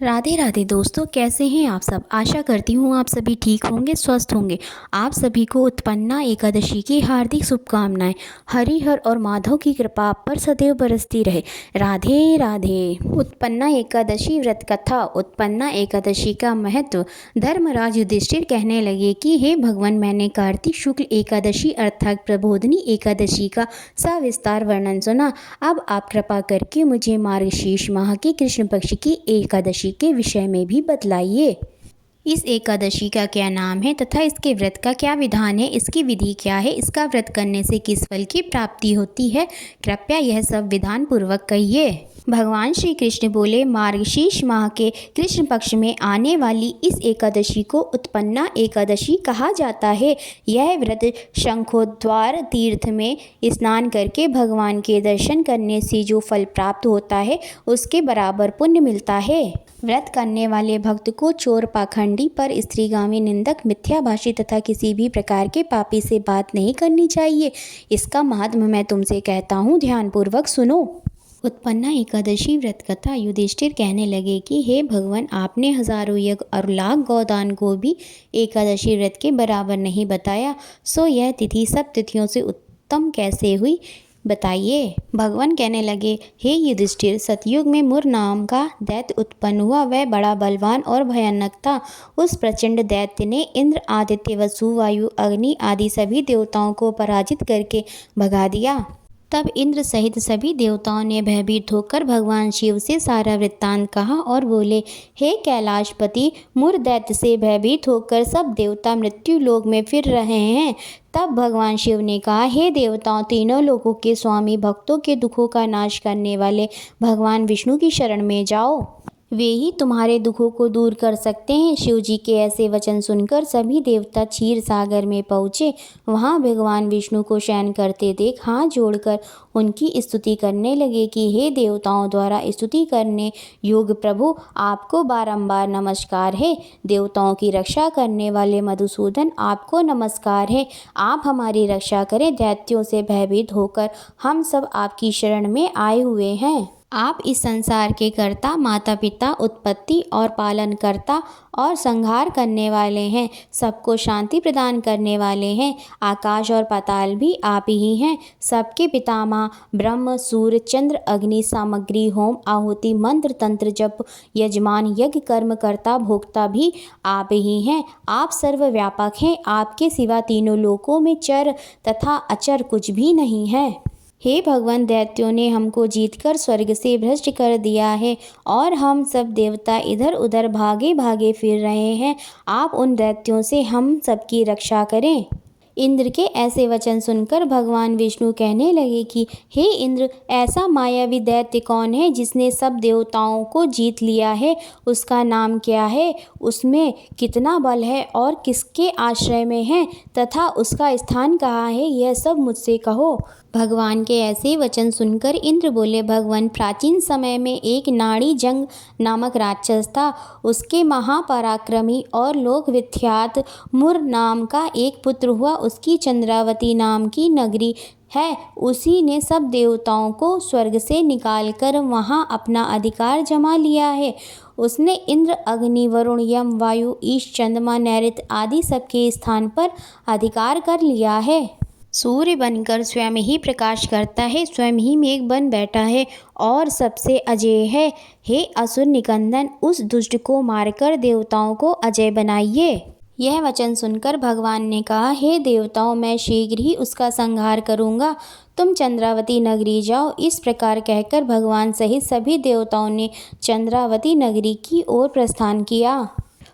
राधे राधे दोस्तों, कैसे हैं आप सब। आशा करती हूँ आप सभी ठीक होंगे, स्वस्थ होंगे। आप सभी को उत्पन्ना एकादशी की हार्दिक शुभकामनाएं। हरिहर और माधव की कृपा आप पर सदैव बरसती रहे। राधे राधे। उत्पन्ना एकादशी व्रत कथा। उत्पन्ना एकादशी का महत्व। धर्मराज युधिष्ठिर कहने लगे कि हे भगवान, मैंने कार्तिक शुक्ल एकादशी अर्थात प्रबोधिनी एकादशी का सविस्तार वर्णन सुना। अब आप कृपा करके मुझे मार्गशीर्ष माह की कृष्ण पक्ष की एकादशी के विषय में भी बतलाइए। इस एकादशी का क्या नाम है तथा इसके व्रत का क्या विधान है, इसकी विधि क्या है, इसका व्रत करने से किस फल की प्राप्ति होती है, कृपया यह सब विधान पूर्वक कहिए। भगवान श्री कृष्ण बोले, मार्गशीर्ष माह के कृष्ण पक्ष में आने वाली इस एकादशी को उत्पन्ना एकादशी कहा जाता है। यह व्रत शंखोद्वार तीर्थ में स्नान करके भगवान के दर्शन करने से जो फल प्राप्त होता है उसके बराबर पुण्य मिलता है। व्रत करने वाले भक्त को चोर, पाखंडी, पर स्त्रीगामी, निंदक, मिथ्याभाषी तथा किसी भी प्रकार के पापी से बात नहीं करनी चाहिए। इसका महात्म्य मैं तुमसे कहता हूँ, ध्यानपूर्वक सुनो। उत्पन्ना एकादशी व्रत कथा। युधिष्ठिर कहने लगे कि हे भगवान, आपने हजारों यज्ञ और लाख गौदान को भी एकादशी व्रत के बराबर नहीं बताया, सो यह तिथि सब तिथियों से उत्तम कैसे हुई, बताइए। भगवान कहने लगे, हे युधिष्ठिर, सतयुग में मुर नाम का दैत्य उत्पन्न हुआ। वह बड़ा बलवान और भयानक था। उस प्रचंड दैत्य ने इंद्र, आदित्य, वसु, वायु, अग्नि आदि सभी देवताओं को पराजित करके भगा दिया। तब इंद्र सहित सभी देवताओं ने भयभीत होकर भगवान शिव से सारा वृत्तांत कहा और बोले, हे कैलाशपति, मुर दैत्य से भयभीत होकर सब देवता मृत्यु लोक में फिर रहे हैं। तब भगवान शिव ने कहा, हे देवताओं, तीनों लोकों के स्वामी, भक्तों के दुखों का नाश करने वाले भगवान विष्णु की शरण में जाओ। वे ही तुम्हारे दुखों को दूर कर सकते हैं। शिव जी के ऐसे वचन सुनकर सभी देवता क्षीर सागर में पहुँचे। वहाँ भगवान विष्णु को शयन करते देख हाथ जोड़कर उनकी स्तुति करने लगे कि हे देवताओं द्वारा स्तुति करने योग्य प्रभु, आपको बारंबार नमस्कार है। देवताओं की रक्षा करने वाले मधुसूदन, आपको नमस्कार है। आप हमारी रक्षा करें। दैत्यों से भयभीत होकर हम सब आपकी शरण में आए हुए हैं। आप इस संसार के कर्ता, माता पिता, उत्पत्ति और पालन करता और संहार करने वाले हैं। सबको शांति प्रदान करने वाले हैं। आकाश और पाताल भी आप ही हैं। सबके पितामह ब्रह्म, सूर्य, चंद्र, अग्नि, सामग्री, होम, आहुति, मंत्र, तंत्र, जप, यजमान, यज्ञ, कर्म करता, भोक्ता भी आप ही हैं। आप सर्वव्यापक हैं। आपके सिवा तीनों लोकों में चर तथा अचर कुछ भी नहीं है। हे भगवान, दैत्यों ने हमको जीतकर स्वर्ग से भ्रष्ट कर दिया है और हम सब देवता इधर उधर भागे भागे फिर रहे हैं। आप उन दैत्यों से हम सबकी रक्षा करें। इंद्र के ऐसे वचन सुनकर भगवान विष्णु कहने लगे कि हे इंद्र, ऐसा मायावी दैत्य कौन है जिसने सब देवताओं को जीत लिया है? उसका नाम क्या है? उसमें कितना बल है और किसके आश्रय में है तथा उसका स्थान कहाँ है? यह सब मुझसे कहो। भगवान के ऐसे वचन सुनकर इंद्र बोले, भगवान, प्राचीन समय में एक नाड़ी जंग नामक राक्षस था। उसके महापराक्रमी और लोक विख्यात मुर नाम का एक पुत्र हुआ। उसकी चंद्रावती नाम की नगरी है। उसी ने सब देवताओं को स्वर्ग से निकालकर वहां अपना अधिकार जमा लिया है। उसने इंद्र, अग्नि, वरुण, यम, वायु, ईश, चंद्रमा, नैऋत्य आदि सबके स्थान पर अधिकार कर लिया है। सूर्य बनकर स्वयं ही प्रकाश करता है, स्वयं ही मेघ बन बैठा है और सबसे अजेय है। हे असुर निकंदन, उस दुष्ट को मारकर देवताओं को अजय बनाइए। यह वचन सुनकर भगवान ने कहा, हे देवताओं, मैं शीघ्र ही उसका संहार करूंगा। तुम चंद्रावती नगरी जाओ। इस प्रकार कहकर भगवान सहित सभी देवताओं ने चंद्रावती नगरी की ओर प्रस्थान किया।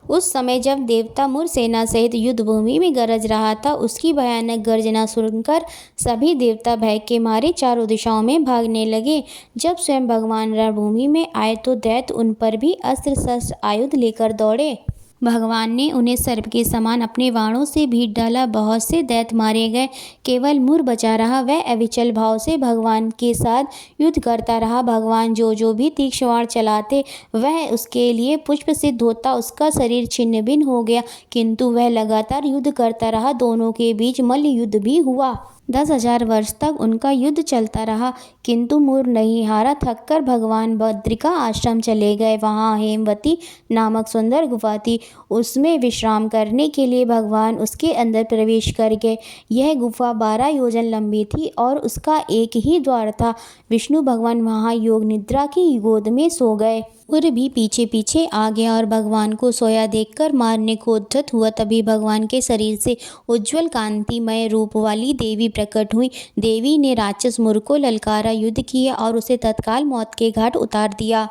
उस समय जब देवता मुर सेना सहित युद्ध भूमि में गरज रहा था, उसकी भयानक गर्जना सुनकर सभी देवता भय के मारे चारों दिशाओं में भागने लगे। जब स्वयं भगवान रणभूमि में आए तो दैत्य उन पर भी अस्त्र शस्त्र आयुध लेकर दौड़े। भगवान ने उन्हें सर्प के समान अपने बाणों से भीट डाला। बहुत से दैत्य मारे गए, केवल मुर बचा रहा। वह अविचल भाव से भगवान के साथ युद्ध करता रहा। भगवान जो भी तीक्ष्ण बाण चलाते वह उसके लिए पुष्प सिद्ध होता। उसका शरीर छिन्न भिन्न हो गया, किंतु वह लगातार युद्ध करता रहा। दोनों के बीच मल्ल युद्ध भी हुआ। 10,000 वर्ष तक उनका युद्ध चलता रहा, किंतु मूर नहीं हारा। थककर भगवान बद्रिका आश्रम चले गए। वहाँ हेमवती नामक सुंदर गुफा थी। उसमें विश्राम करने के लिए भगवान उसके अंदर प्रवेश कर गए। यह गुफा 12 योजन लंबी थी और उसका एक ही द्वार था। विष्णु भगवान वहाँ योग निद्रा की गोद में सो गए। सूर्य भी पीछे पीछे आ गया और भगवान को सोया देखकर मारने को उद्यत हुआ। तभी भगवान के शरीर से उज्ज्वल कांतिमय रूप वाली देवी प्रकट हुई। देवी ने राक्षस मुर को ललकारा, युद्ध किया और उसे तत्काल मौत के घाट उतार दिया।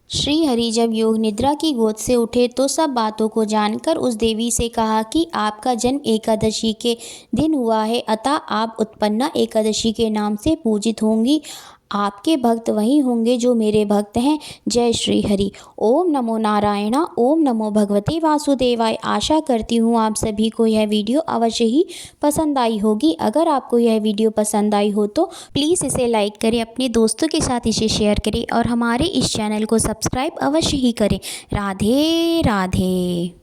श्री हरि जब योग निद्रा की गोद से उठे तो सब बातों को जानकर उस देवी से कहा कि आपका जन्म एकादशी के दिन हुआ है, अतः आप उत्पन्ना एकादशी के नाम से पूजित होंगी। आपके भक्त वही होंगे जो मेरे भक्त हैं। जय श्री हरि। ओम नमो नारायणा। ओम नमो भगवते वासुदेवाय। आशा करती हूँ आप सभी को यह वीडियो अवश्य ही पसंद आई होगी। अगर आपको यह वीडियो पसंद आई हो तो प्लीज़ इसे लाइक करें, अपने दोस्तों के साथ इसे शेयर करें और हमारे इस चैनल को सब्सक्राइब अवश्य ही करें। राधे राधे।